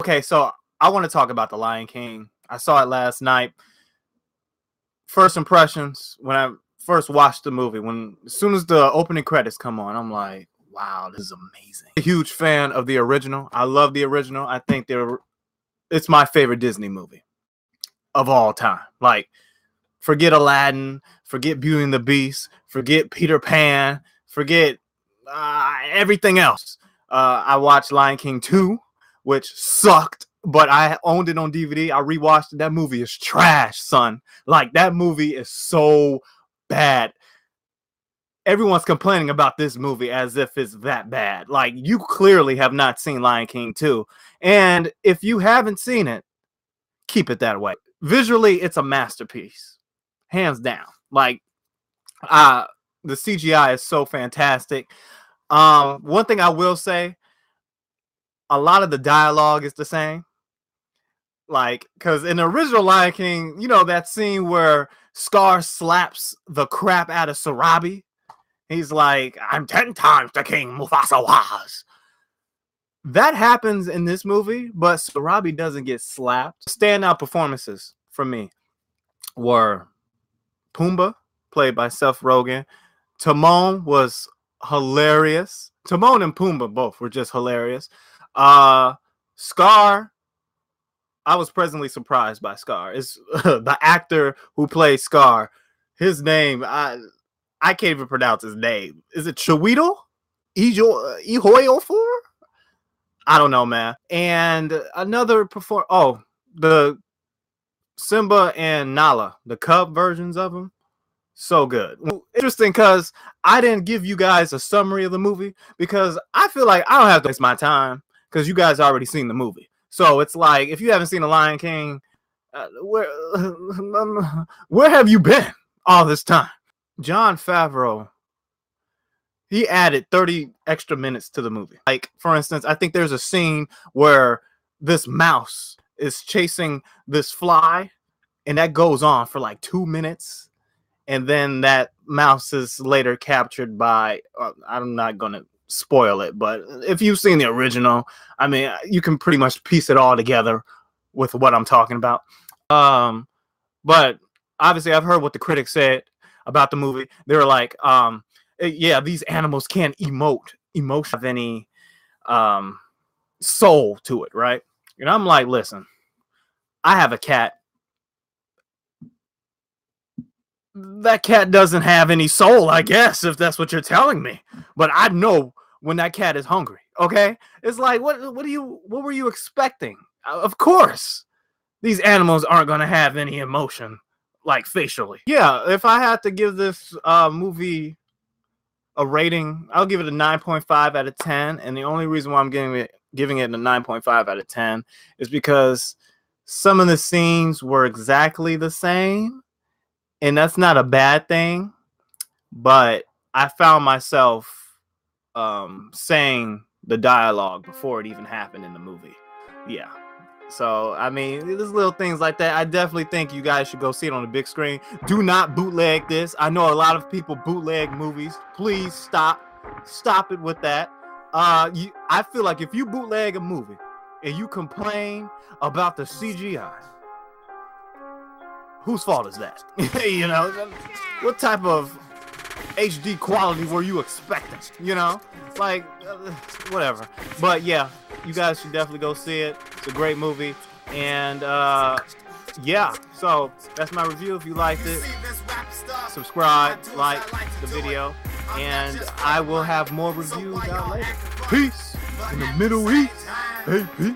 Okay, so I want to talk about The Lion King. I saw it last night. First impressions when I first watched the movie, as soon as the opening credits come on, I'm like, wow, this is amazing. A huge fan of the original. I love the original. I think it's my favorite Disney movie of all time. Like, forget Aladdin, forget Beauty and the Beast, forget Peter Pan, forget everything else. I watched Lion King 2, which sucked, but I owned it on DVD. I rewatched it. That movie is trash, son. Like, that movie is so bad. Everyone's complaining about this movie as if it's that bad. Like, you clearly have not seen Lion King 2. And if you haven't seen it, keep it that way. Visually, it's a masterpiece. Hands down. Like, the CGI is so fantastic. One thing I will say, a lot of the dialogue is the same. Like, because in the original Lion King, you know, that scene where Scar slaps the crap out of Sarabi. He's like, I'm 10 times the king Mufasa was. That happens in this movie, but Sarabi doesn't get slapped. Standout performances for me were Pumbaa, played by Seth Rogen. Timon was hilarious. Timon and Pumbaa both were just hilarious. Scar, I was pleasantly surprised by Scar. It's the actor who plays Scar. His name, I can't even pronounce his name. Is it Chiwetel Ejiofor? I don't know, man. And another the Simba and Nala, the cub versions of them, so good. Interesting, because I didn't give you guys a summary of the movie because I feel like I don't have to waste my time because you guys already seen the movie. So it's like, if you haven't seen The Lion King, where have you been all this time? Jon Favreau, he added 30 extra minutes to the movie. Like, for instance, I think there's a scene where this mouse is chasing this fly, and that goes on for like 2 minutes. And then that mouse is later captured by, I'm not going to spoil it, but if you've seen the original, I mean, you can pretty much piece it all together with what I'm talking about. But obviously I've heard what the critics said about the movie. They were like, yeah, these animals can't emotion have any soul to it, right? And I'm like, listen, I have a cat. That cat doesn't have any soul, I guess, if that's what you're telling me. But I know when that cat is hungry, okay? It's like, what were you expecting? Of course, these animals aren't going to have any emotion, like, facially. Yeah, if I had to give this movie a rating, I'll give it a 9.5 out of 10. And the only reason why I'm giving it a 9.5 out of 10 is because some of the scenes were exactly the same. And that's not a bad thing, but I found myself saying the dialogue before it even happened in the movie. Yeah. So, I mean, there's little things like that. I definitely think you guys should go see it on the big screen. Do not bootleg this. I know a lot of people bootleg movies. Please stop. Stop it with that. I feel like if you bootleg a movie and you complain about the CGI, whose fault is that? You know, what type of HD quality were you expecting? You know, like, whatever. But yeah, you guys should definitely go see it. It's a great movie. And yeah, so that's my review. If you liked it, subscribe, like the video, and I will have more reviews out later. Peace in the Middle East. Hey, peace.